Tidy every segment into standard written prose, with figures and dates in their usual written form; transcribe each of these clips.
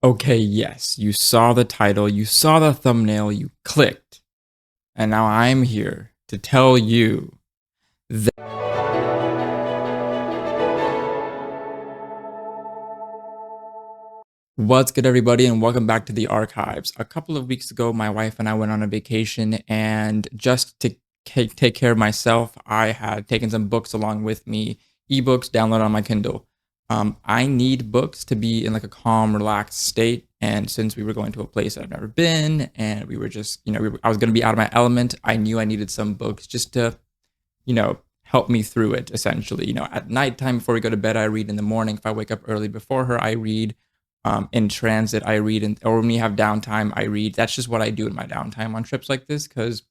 Okay, yes, you saw the title, you saw the thumbnail, you clicked, and now I'm here to tell you that. What's good, everybody, and welcome back to the archives. A couple of weeks ago, my wife and I went on a vacation, and just to take care of myself, I had taken some books along with me, ebooks downloaded on my Kindle. I need books to be in like a calm, relaxed state, and since we were going to a place I've never been, and we were just, I was going to be out of my element, I knew I needed some books just to, help me through it, essentially. At nighttime before we go to bed, I read. In the morning, if I wake up early before her, I read. In transit, I read, or when we have downtime, I read. That's just what I do in my downtime on trips like this, because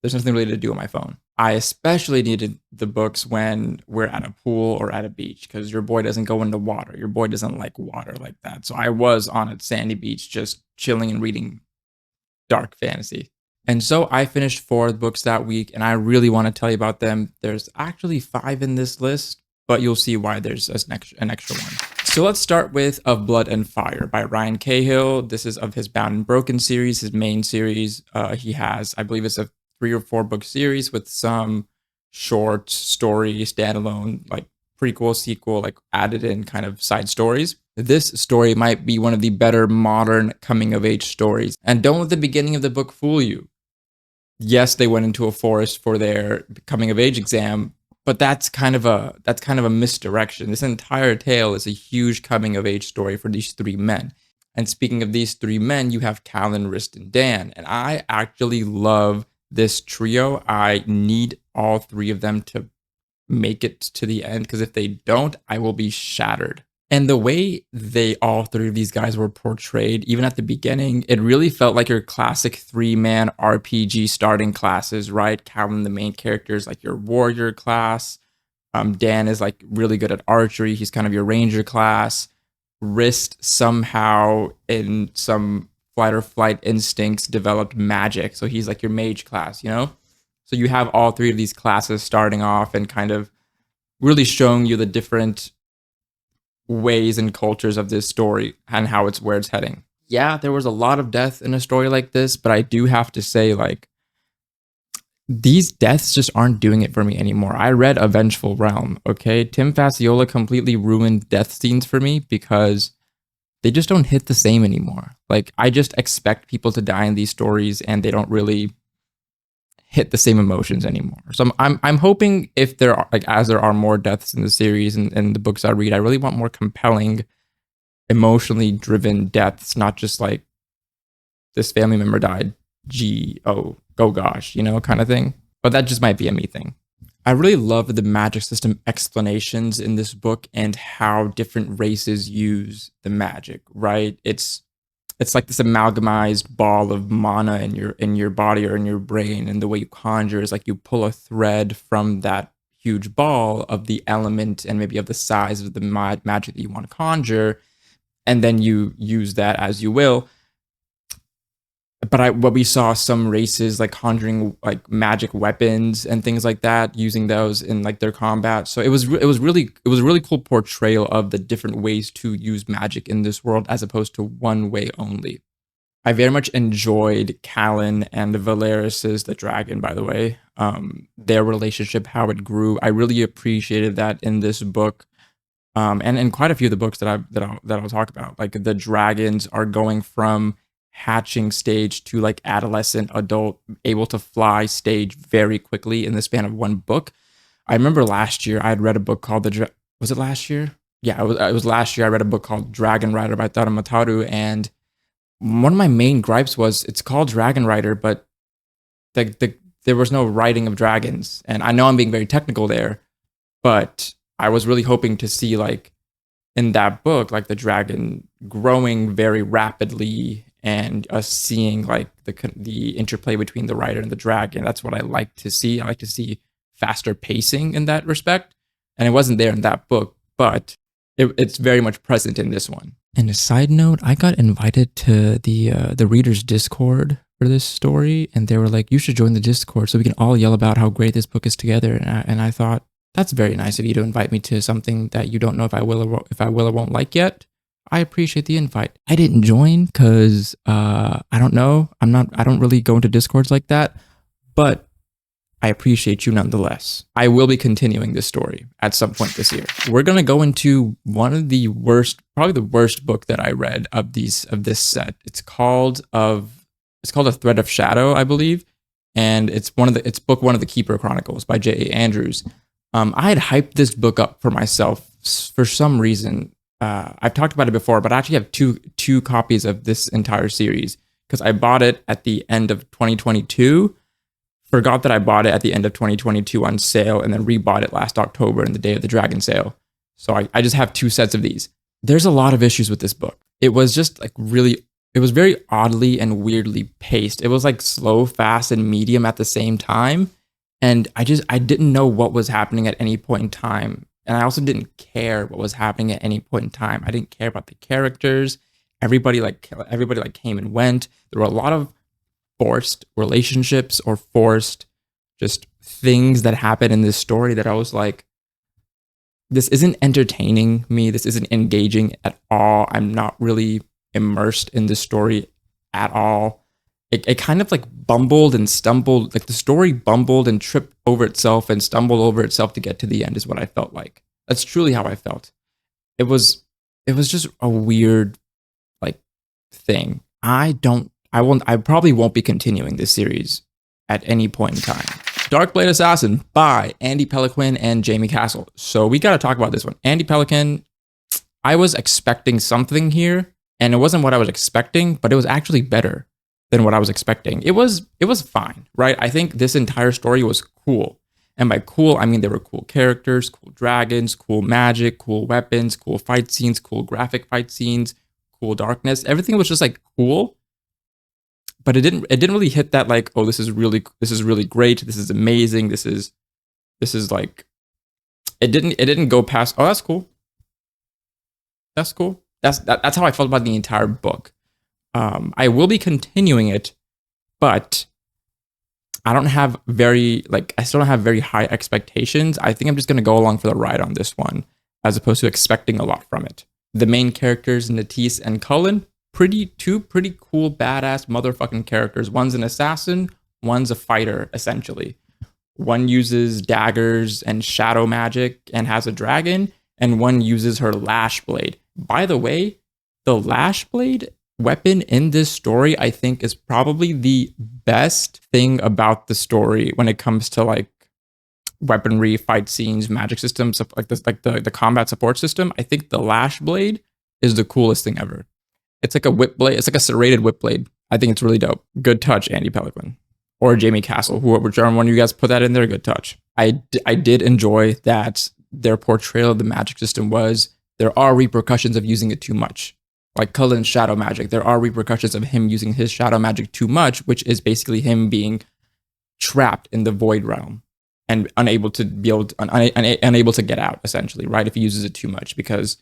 there's nothing really to do on my phone. I especially needed the books when we're at a pool or at a beach, because your boy doesn't go into water. Your boy doesn't like water like that. So I was on a sandy beach just chilling and reading dark fantasy. And so I finished 4 books that week, and I really want to tell you about them. There's actually 5 in this list, but you'll see why there's an extra one. So let's start with Of Blood and Fire by Ryan Cahill. This is of his Bound and Broken series, his main series. He has, I believe it's a 3 or 4 book series with some short story, standalone, like prequel, sequel, like added in kind of side stories. This story might be one of the better modern coming of age stories. And don't let the beginning of the book fool you. Yes, they went into a forest for their coming of age exam, but that's kind of a misdirection. This entire tale is a huge coming of age story for these 3 men. And speaking of these 3 men, you have Callan, Rist, and Dan. And I actually love this trio. I need all 3 of them to make it to the end, because if they don't, I will be shattered. And the way all 3 of these guys were portrayed, even at the beginning, it really felt like your classic 3-man RPG starting classes, right? Callan, the main character, is like your warrior class. Dan is like really good at archery. He's kind of your ranger class. Rist somehow, in some flight or flight instincts, developed magic. So he's like your mage class, So you have all 3 of these classes starting off and kind of really showing you the different ways and cultures of this story and where it's heading. Yeah, there was a lot of death in a story like this, but I do have to say, like, these deaths just aren't doing it for me anymore. I read A Vengeful Realm, okay? Tim Fasciola completely ruined death scenes for me because they just don't hit the same anymore. Like, I just expect people to die in these stories and they don't really hit the same emotions anymore. So I'm hoping, if there are, like, as there are more deaths in the series and the books I read, I really want more compelling, emotionally driven deaths, not just like this family member died, oh gosh, kind of thing. But that just might be a me thing. I really love the magic system explanations in this book and how different races use the magic, right? It's like this amalgamized ball of mana in your body or in your brain, and the way you conjure is like you pull a thread from that huge ball of the element and maybe of the size of the magic that you want to conjure, and then you use that as you will. But what we saw some races like conjuring like magic weapons and things like that, using those in like their combat. So it was really cool portrayal of the different ways to use magic in this world as opposed to one way only. I very much enjoyed Callan and Valeris's the dragon, by the way. Their relationship, how it grew. I really appreciated that in this book. And in quite a few of the books that I'll talk about. Like, the dragons are going from hatching stage to like adolescent adult able to fly stage very quickly in the span of 1 book. I remember last year I had read a book called was it last year? Yeah, it was last year. I read a book called Dragon Rider by Taro Mataru, and one of my main gripes was it's called Dragon Rider, but there was no riding of dragons. And I know I'm being very technical there, but I was really hoping to see, like, in that book, like the dragon growing very rapidly and us seeing like the interplay between the rider and the dragon. That's what I like to see. I like to see faster pacing in that respect. And it wasn't there in that book, but it's very much present in this one. And a side note, I got invited to the reader's Discord for this story, and they were like, you should join the Discord so we can all yell about how great this book is together. And I thought, that's very nice of you to invite me to something that you don't know if I will or won't like yet. I appreciate the invite. I didn't join because I don't know. I don't really go into Discords like that, but I appreciate you nonetheless. I will be continuing this story at some point this year. We're gonna go into one of the worst, probably the worst book that I read of this set. It's called A Thread of Shadow, I believe, and it's book one of the Keeper Chronicles by J.A. Andrews. I had hyped this book up for myself for some reason. I've talked about it before, but I actually have two copies of this entire series because I bought it at the end of 2022. Forgot that I bought it at the end of 2022 on sale and then rebought it last October in the Day of the Dragon sale. So I just have two sets of these. There's a lot of issues with this book. It was just like it was very oddly and weirdly paced. It was like slow, fast, and medium at the same time. And I didn't know what was happening at any point in time. And I also didn't care what was happening at any point in time. I didn't care about the characters. Everybody came and went. There were a lot of forced relationships or forced just things that happen in this story that I was like, this isn't entertaining me. This isn't engaging at all. I'm not really immersed in this story at all. It kind of like bumbled and stumbled, like the story bumbled and tripped over itself and stumbled over itself to get to the end is what I felt like. That's truly how I felt. It was just a weird like thing. I probably won't be continuing this series at any point in time. Darklbade Assassin by Andy Pelican and Jamie Castle. So we got to talk about this one. Andy Pelican, I was expecting something here, and it wasn't what I was expecting, but it was actually better than what I was expecting. It was fine, right? I think this entire story was cool. And by cool, I mean there were cool characters, cool dragons, cool magic, cool weapons, cool fight scenes, cool graphic fight scenes, cool darkness. Everything was just like cool. But it didn't really hit that like, oh, this is really great. This is amazing. This is like it didn't go past, oh, that's cool. That's cool. That's how I felt about the entire book. I will be continuing it, but I still don't have very high expectations. I think I'm just gonna go along for the ride on this one, as opposed to expecting a lot from it. The main characters, Natisse and Cullen, two pretty cool, badass motherfucking characters. One's an assassin, one's a fighter, essentially. One uses daggers and shadow magic and has a dragon, and one uses her lash blade. By the way, the lash blade weapon in this story, I think, is probably the best thing about the story when it comes to like weaponry, fight scenes, magic systems, like this, like the combat support system. I think the lash blade is the coolest thing ever. It's like a whip blade. It's like a serrated whip blade. I think it's really dope. Good touch, Andy Pelican. Or Jamie Castle, whichever one of you guys put that in there, good touch. I did enjoy that their portrayal of the magic system was there are repercussions of using it too much. Like Cullen's shadow magic, there are repercussions of him using his shadow magic too much, which is basically him being trapped in the void realm and unable to get out, essentially, right? If he uses it too much, because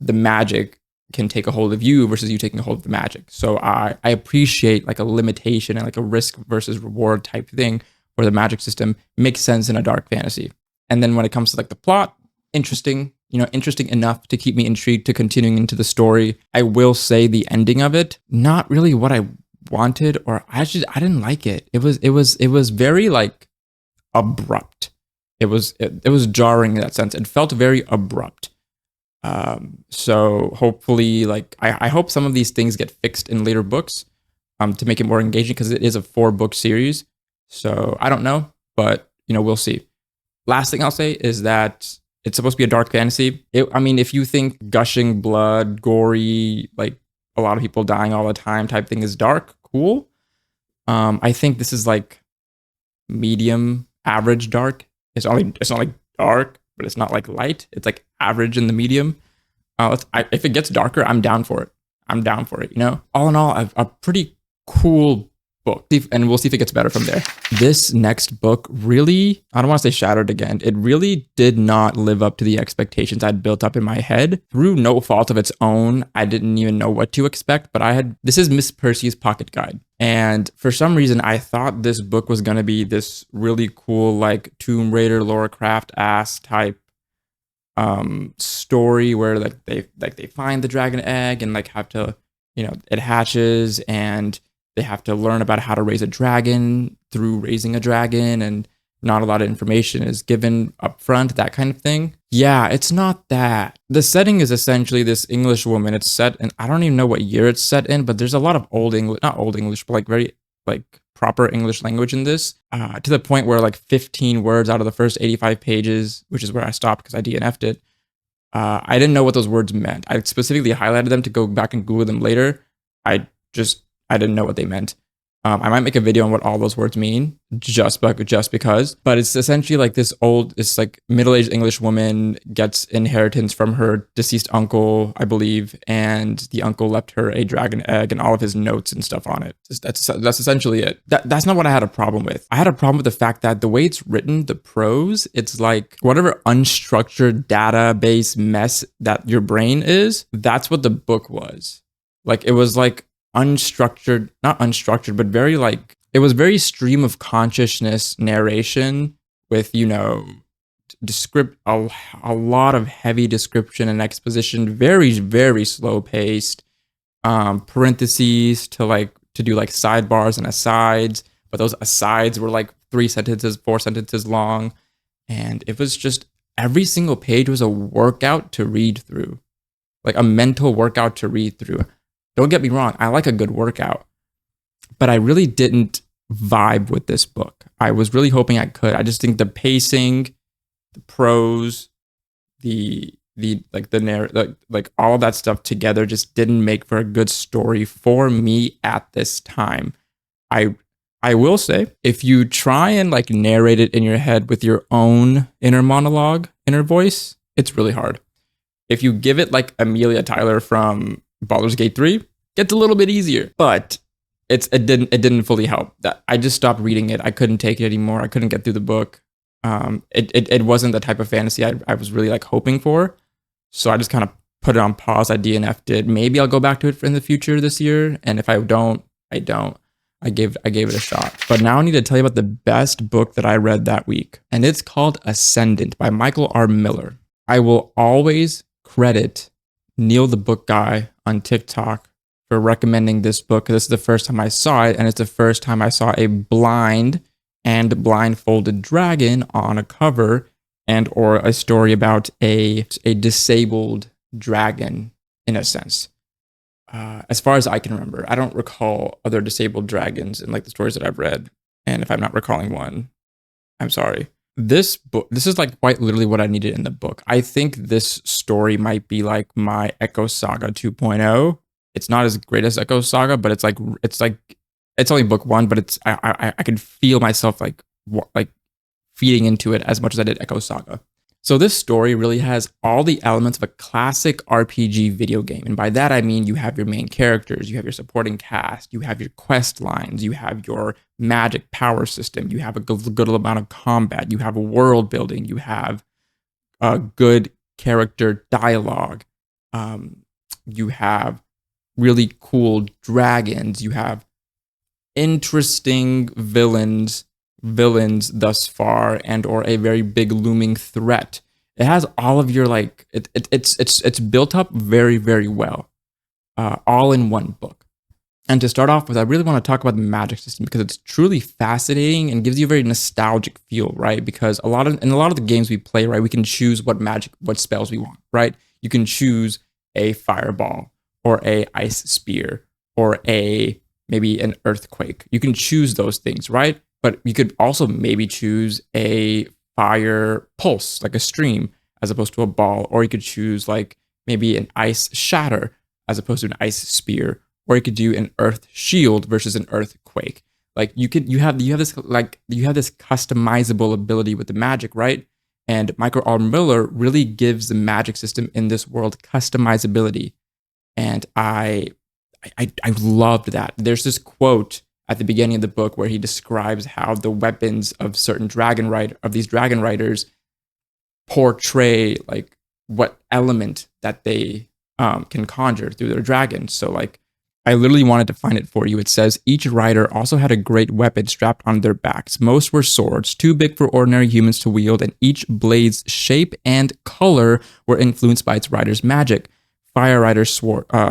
the magic can take a hold of you versus you taking a hold of the magic. So I appreciate like a limitation and like a risk versus reward type thing where the magic system makes sense in a dark fantasy. And then when it comes to like the plot, interesting enough to keep me intrigued to continuing into the story. I will say the ending of it, not really what I wanted, or I didn't like it. It was very like abrupt. It was jarring in that sense. It felt very abrupt. So hopefully, like I hope some of these things get fixed in later books, to make it more engaging, because it is a 4-book series. So I don't know, but we'll see. Last thing I'll say is that it's supposed to be a dark fantasy. If you think gushing blood, gory, like a lot of people dying all the time type thing is dark, cool. I think this is like medium, average dark. It's not like dark, but it's not like light. It's like average in the medium. If it gets darker, I'm down for it. All in all, a pretty cool book, and we'll see if it gets better from there. This next book really, I don't want to say shattered again. It really did not live up to the expectations I'd built up in my head through no fault of its own. I didn't even know what to expect, but this is Miss Percy's Pocket Guide. And for some reason, I thought this book was going to be this really cool, like Tomb Raider, Lara Croft ass type story where they find the dragon egg and like have to, it hatches and they have to learn about how to raise a dragon through raising a dragon, and not a lot of information is given up front, that kind of thing. Yeah, it's not that. The setting is essentially this English woman. It's set in, I don't even know what year it's set in, but there's a lot of old English, not old English, but like very like proper English language in this, to the point where like 15 words out of the first 85 pages, which is where I stopped because I DNF'd it, I didn't know what those words meant. I specifically highlighted them to go back and Google them later. I just, I didn't know what they meant. I might make a video on what all those words mean, just because. But it's essentially like this like middle-aged English woman gets inheritance from her deceased uncle, I believe, and the uncle left her a dragon egg and all of his notes and stuff on it. That's essentially it. That's not what I had a problem with. I had a problem with the fact that the way it's written, the prose, it's like whatever unstructured database mess that your brain is, that's what the book was. Like it was like unstructured, not unstructured, but very like, it was very stream of consciousness narration with, a lot of heavy description and exposition, very, very slow paced, parentheses to do like sidebars and asides, but those asides were like 3 sentences, 4 sentences long. And it was just, every single page was a workout to read through, like a mental workout to read through. Don't get me wrong, I like a good workout, but I really didn't vibe with this book. I was really hoping I could. I just think the pacing, the prose, the narrative, like all of that stuff together just didn't make for a good story for me at this time. I will say, if you try and like narrate it in your head with your own inner monologue, inner voice, it's really hard. If you give it like Amelia Tyler from Baldur's Gate 3, gets a little bit easier, but it didn't fully help. That I just stopped reading it. I couldn't take it anymore. I couldn't get through the book. It wasn't the type of fantasy I was really like hoping for. So I just kind of put it on pause. I DNF'd it. Maybe I'll go back to it in the future this year. And if I don't, I don't. I gave it a shot. But now I need to tell you about the best book that I read that week. And it's called Ascendant by Michael R. Miller. I will always credit Neil the Book Guy on TikTok for recommending this book. This is the first time I saw it, and it's the first time I saw a blind and blindfolded dragon on a cover, and or a story about a disabled dragon, in a sense. As far as I can remember, I don't recall other disabled dragons in like the stories that I've read. And if I'm not recalling one, I'm sorry. This book, this is like quite literally what I needed in the book. I think this story might be like my Echo Saga 2.0. It's not as great as Echo Saga, but it's only book 1, but it's I can feel myself like feeding into it as much as I did Echo Saga. So this story really has all the elements of a classic RPG video game. And by that, I mean you have your main characters, you have your supporting cast, you have your quest lines, you have your magic power system, you have a good amount of combat, you have a world building, you have a good character dialogue, you have really cool dragons, you have interesting villains thus far, and or a very big looming threat. It has all of your like it's built up very, very well, all in one book. And to start off with, I really want to talk about the magic system because it's truly fascinating and gives you a very nostalgic feel, right? Because in a lot of the games we play, right, we can choose what spells we want, right? You can choose a fireball or a ice spear or maybe an earthquake. You can choose those things, right? But you could also maybe choose a fire pulse, like a stream, as opposed to a ball. Or you could choose like maybe an ice shatter as opposed to an ice spear. Or you could do an earth shield versus an earthquake. Like you have this customizable ability with the magic, right? And Michael R. Miller really gives the magic system in this world customizability. And I loved that. There's this quote at the beginning of the book where he describes how the weapons of certain these dragon riders portray like what element that they can conjure through their dragons. So like I literally wanted to find it for you. It says each rider also had a great weapon strapped on their backs. Most were swords, too big for ordinary humans to wield, and each blade's shape and color were influenced by its rider's magic. Fire Rider's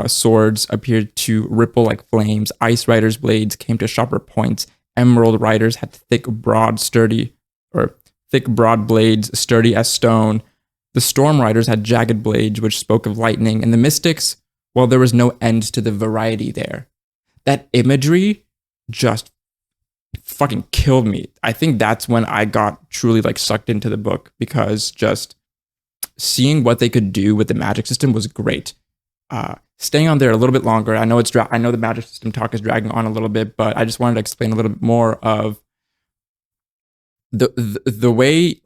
swords appeared to ripple like flames. Ice Rider's blades came to sharper points. Emerald Riders had thick, broad blades, sturdy as stone. The Storm Riders had jagged blades, which spoke of lightning. And the Mystics, well, there was no end to the variety there. That imagery just fucking killed me. I think that's when I got truly like sucked into the book, because just seeing what they could do with the magic system was great. Staying on there a little bit longer. I know I know the magic system talk is dragging on a little bit, but I just wanted to explain a little bit more of the way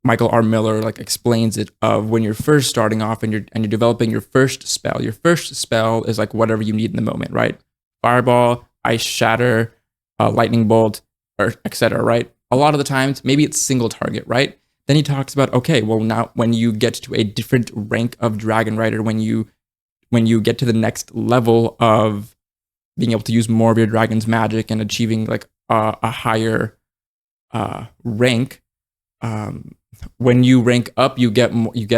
Michael R. Miller like explains it, of when you're first starting off and you're developing your first spell. Your first spell is like whatever you need in the moment, right? Fireball, ice shatter, lightning bolt, or etc. Right? A lot of the times, maybe it's single target, right? Then he talks about, okay, well, now when you get to a different rank of Dragon Rider, when you get to the next level of being able to use more of your dragon's magic and achieving like a higher rank, when you rank up, you get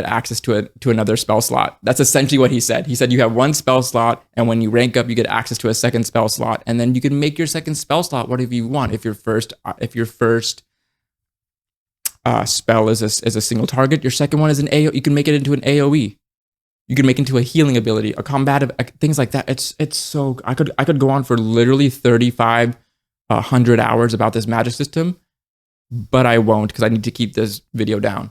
access to another spell slot. That's essentially what he said. He said you have one spell slot, and when you rank up, you get access to a second spell slot, and then you can make your second spell slot whatever you want. If your first spell is a single target, your second one is an AO. You can make it into an AOE. You can make it into a healing ability, a combative, things like that. It's so I could go on for literally 3,500 hours about this magic system, but I won't, because I need to keep this video down.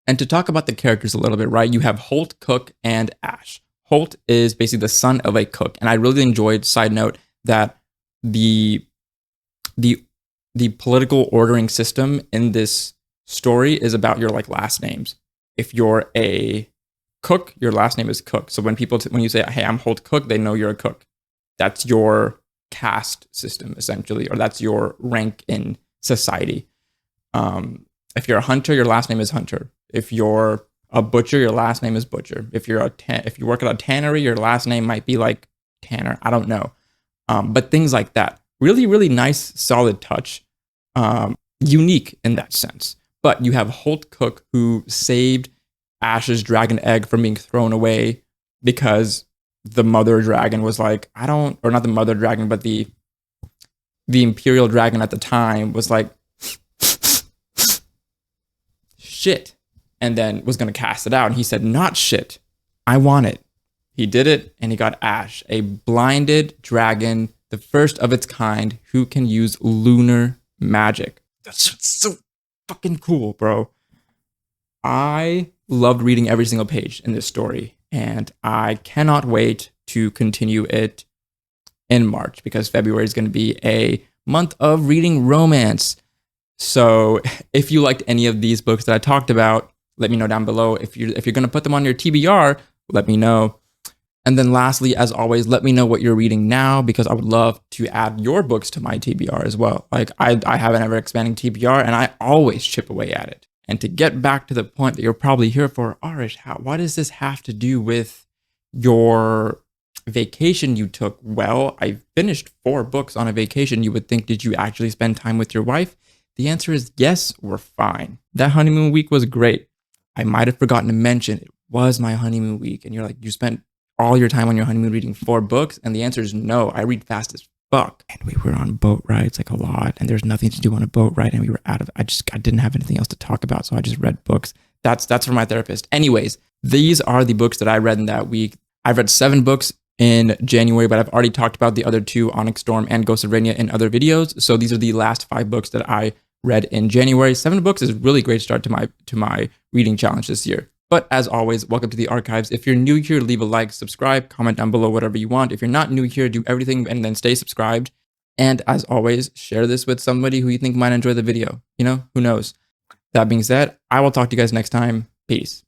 And to talk about the characters a little bit, right? You have Holt, Cook, and Ash. Holt is basically the son of a cook, and I really enjoyed, side note, that the political ordering system in this story is about your like last names. If you're a cook, your last name is Cook. So when you say, "Hey, I'm Holt Cook," they know you're a cook. That's your caste system essentially, or that's your rank in society. If you're a hunter, your last name is Hunter. If you're a butcher, your last name is Butcher. If you work at a tannery, your last name might be like Tanner. I don't know, but things like that. Really, really nice, solid touch. Unique in that sense. But you have Holt Cook, who saved Ash's dragon egg from being thrown away because the mother dragon was like, or not the mother dragon, but the imperial dragon at the time was like, shit, and then was going to cast it out. And he said, not shit, I want it. He did it, and he got Ash, a blinded dragon, the first of its kind, who can use lunar magic. That's so fucking cool, bro. I loved reading every single page in this story, and I cannot wait to continue it in March, because February is going to be a month of reading romance. So if you liked any of these books that I talked about, let me know down below. If you're going to put them on your TBR, let me know. And then lastly, as always, let me know what you're reading now, because I would love to add your books to my TBR as well. Like I have an ever expanding TBR, and I always chip away at it. And to get back to the point that you're probably here for, Arish, what does this have to do with your vacation you took? Well, I finished 4 books on a vacation. You would think, did you actually spend time with your wife? The answer is yes, we're fine. That honeymoon week was great. I might have forgotten to mention it was my honeymoon week. And you're like, you spent all your time on your honeymoon reading 4 books? And the answer is no, I read fast as fuck. And we were on boat rides like a lot, and there's nothing to do on a boat ride, and we were I didn't have anything else to talk about, so I just read books. That's from my therapist. Anyways, these are the books that I read in that week. I've read 7 books in January, but I've already talked about the other 2, Onyx Storm and Ghost of Rania, in other videos. So these are the last 5 books that I read in January. 7 books is a really great start to my reading challenge this year. But as always, welcome to the archives. If you're new here, leave a like, subscribe, comment down below, whatever you want. If you're not new here, do everything and then stay subscribed. And as always, share this with somebody who you think might enjoy the video. You know, who knows? That being said, I will talk to you guys next time. Peace.